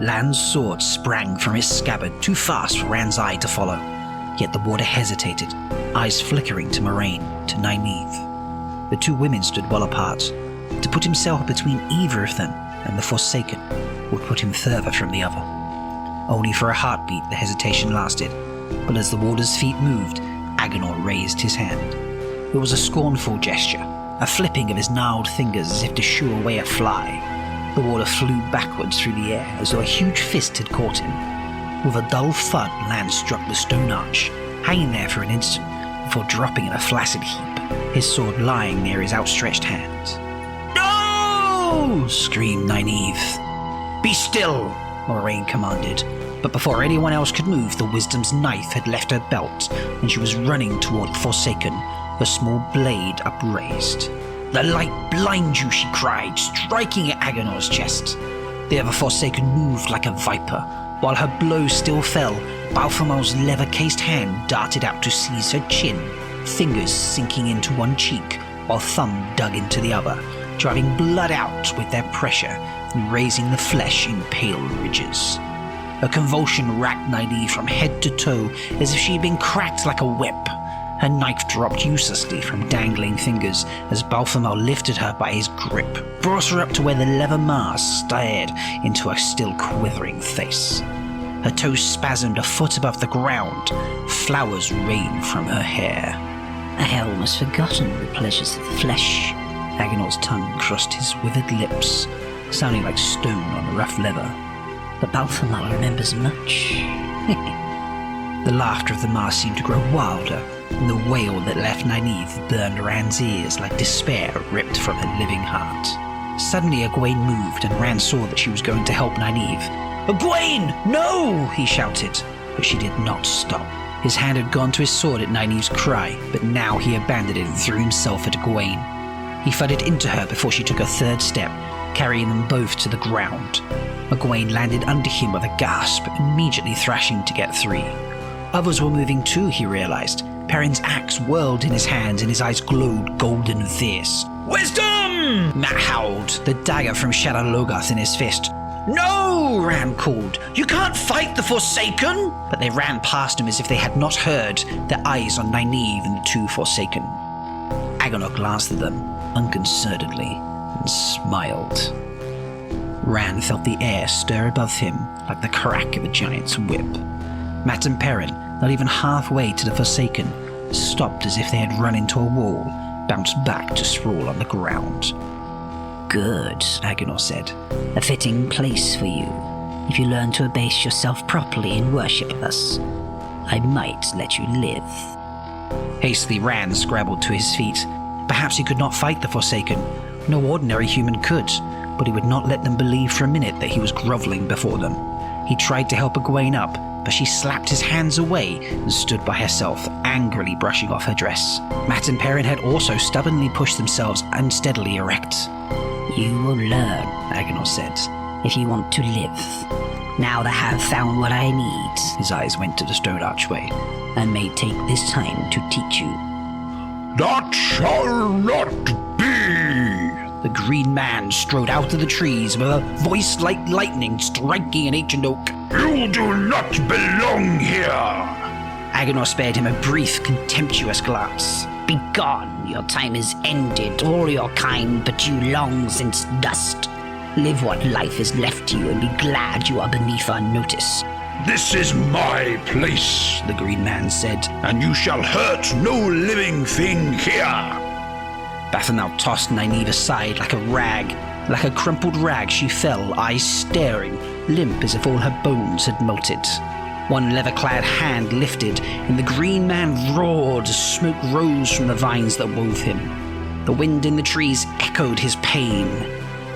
Lan's sword sprang from its scabbard too fast for Rand's eye to follow, yet the warder hesitated, eyes flickering to Moraine, to Nynaeve. The two women stood well apart. To put himself between either of them and the Forsaken would put him further from the other. Only for a heartbeat the hesitation lasted, but as the warder's feet moved, Agenor raised his hand. It was a scornful gesture, a flipping of his gnarled fingers as if to shoo away a fly. The warder flew backwards through the air as though a huge fist had caught him. With a dull thud, Lan struck the stone arch, hanging there for an instant before dropping in a flaccid heap, his sword lying near his outstretched hand. "No!" screamed Nynaeve. "Be still!" Moraine commanded, but before anyone else could move, the Wisdom's knife had left her belt and she was running toward the Forsaken, the small blade upraised. "The light blinds you," she cried, striking at Agenor's chest. The other Forsaken moved like a viper. While her blow still fell, Balthamel's leather-cased hand darted out to seize her chin, fingers sinking into one cheek while thumb dug into the other, driving blood out with their pressure and raising the flesh in pale ridges. A convulsion racked Nynaeve from head to toe as if she had been cracked like a whip. Her knife dropped uselessly from dangling fingers as Balthamel lifted her by his grip, brought her up to where the leather mask stared into her still quivering face. Her toes spasmed a foot above the ground. Flowers rained from her hair. I had almost forgotten the pleasures of the flesh. Agenor's tongue crossed his withered lips, sounding like stone on rough leather. But Balthamel remembers much. The laughter of the mask seemed to grow wilder, and the wail that left Nynaeve burned Rand's ears like despair ripped from her living heart. Suddenly Egwene moved, and Rand saw that she was going to help Nynaeve. "Egwene, no!" he shouted, but she did not stop. His hand had gone to his sword at Nynaeve's cry, but now he abandoned it and threw himself at Egwene. He thudded into her before she took a third step, carrying them both to the ground. Egwene landed under him with a gasp, immediately thrashing to get free. Others were moving too, he realized. Perrin's axe whirled in his hands and his eyes glowed golden and fierce. "Wisdom!" Matt howled, the dagger from Shadow Logoth in his fist. "No!" Rand called. "You can't fight the Forsaken!" But they ran past him as if they had not heard, their eyes on Nynaeve and the two Forsaken. Agenor glanced at them, unconcernedly, and smiled. Rand felt the air stir above him like the crack of a giant's whip. Matt and Perrin, not even halfway to the Forsaken, stopped as if they had run into a wall, bounced back to sprawl on the ground. "Good," Agenor said. "A fitting place for you. If you learn to abase yourself properly and worship us, I might let you live." Hastily Rand scrabbled to his feet. Perhaps he could not fight the Forsaken. No ordinary human could, but he would not let them believe for a minute that he was groveling before them. He tried to help Egwene up, but she slapped his hands away and stood by herself, angrily brushing off her dress. Matt and Perrin had also stubbornly pushed themselves unsteadily erect. "You will learn," Agenor said, "if you want to live. Now that I have found what I need," his eyes went to the stone archway, "I may take this time to teach you." "That shall not be!" The green man strode out of the trees with a voice like lightning striking an ancient oak. "You do not belong here!" Agenor spared him a brief, contemptuous glance. "Begone! Your time is ended, all your kind but you long since dust. Live what life is left to you and be glad you are beneath our notice." "This is my place," the green man said, "and you shall hurt no living thing here." Balthamel tossed Nynaeve aside like a rag. Like a crumpled rag she fell, eyes staring, limp as if all her bones had melted. One leather-clad hand lifted, and the green man roared as smoke rose from the vines that wove him. The wind in the trees echoed his pain.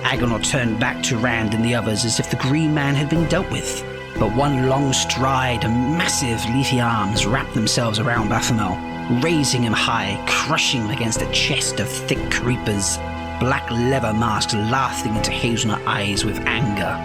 Agenor turned back to Rand and the others as if the green man had been dealt with. But one long stride and massive leafy arms wrapped themselves around Balthamel, raising him high, crushing against a chest of thick creepers, black leather masks laughing into hazelnut eyes with anger.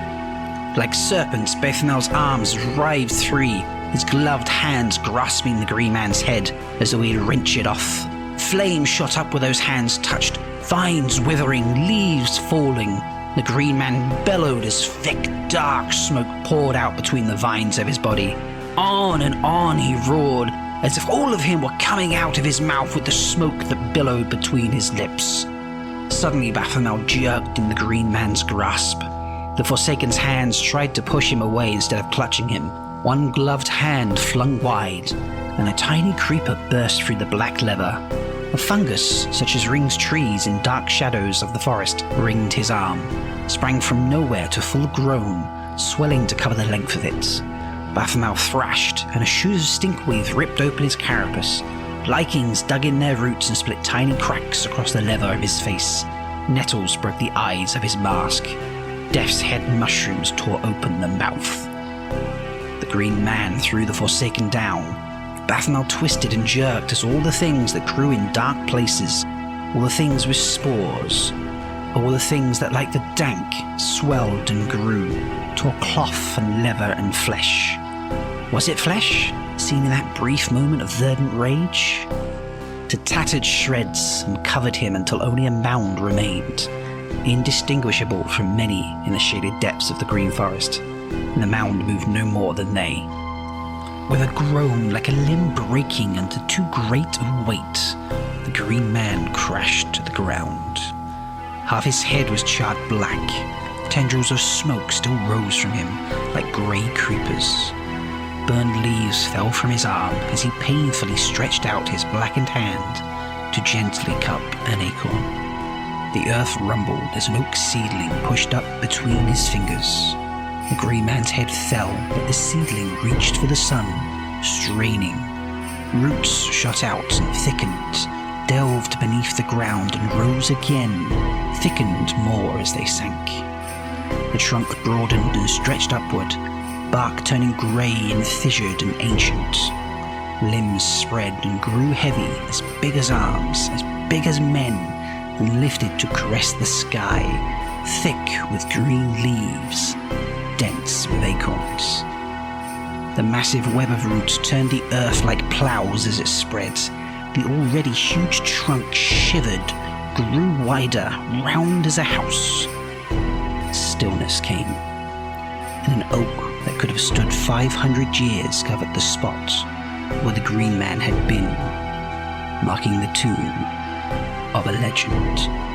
Like serpents, Balthamel's arms writhed free, his gloved hands grasping the green man's head as though he'd wrench it off. Flame shot up where those hands touched, vines withering, leaves falling. The green man bellowed as thick, dark smoke poured out between the vines of his body. On and on he roared, as if all of him were coming out of his mouth with the smoke that billowed between his lips. Suddenly Baphomet jerked in the green man's grasp. The Forsaken's hands tried to push him away instead of clutching him. One gloved hand flung wide, and a tiny creeper burst through the black leather. A fungus, such as rings trees in dark shadows of the forest, ringed his arm, sprang from nowhere to full grown, swelling to cover the length of it. Baphomet thrashed, and a shoot of stinkweed ripped open his carapace. Lichens dug in their roots and split tiny cracks across the leather of his face. Nettles broke the eyes of his mask. Death's head mushrooms tore open the mouth. The green man threw the Forsaken down. Baphomet twisted and jerked as all the things that grew in dark places, all the things with spores, all the things that, like the dank, swelled and grew, tore cloth and leather and flesh. Was it flesh, seen in that brief moment of verdant rage? To tattered shreds and covered him until only a mound remained, indistinguishable from many in the shaded depths of the green forest, and the mound moved no more than they. With a groan like a limb breaking under too great a weight, the green man crashed to the ground. Half his head was charred black. Tendrils of smoke still rose from him like grey creepers. Burned leaves fell from his arm as he painfully stretched out his blackened hand to gently cup an acorn. The earth rumbled as an oak seedling pushed up between his fingers. The grey man's head fell, but the seedling reached for the sun, straining. Roots shot out and thickened, delved beneath the ground and rose again, thickened more as they sank. The trunk broadened and stretched upward, bark turning grey and fissured and ancient. Limbs spread and grew heavy, as big as arms, as big as men, and lifted to caress the sky, thick with green leaves, dense with acorns. The massive web of roots turned the earth like ploughs as it spread. The already huge trunk shivered, grew wider, round as a house. Stillness came, and an oak that could have stood 500 years covered the spot where the green man had been, marking the tomb of a legend.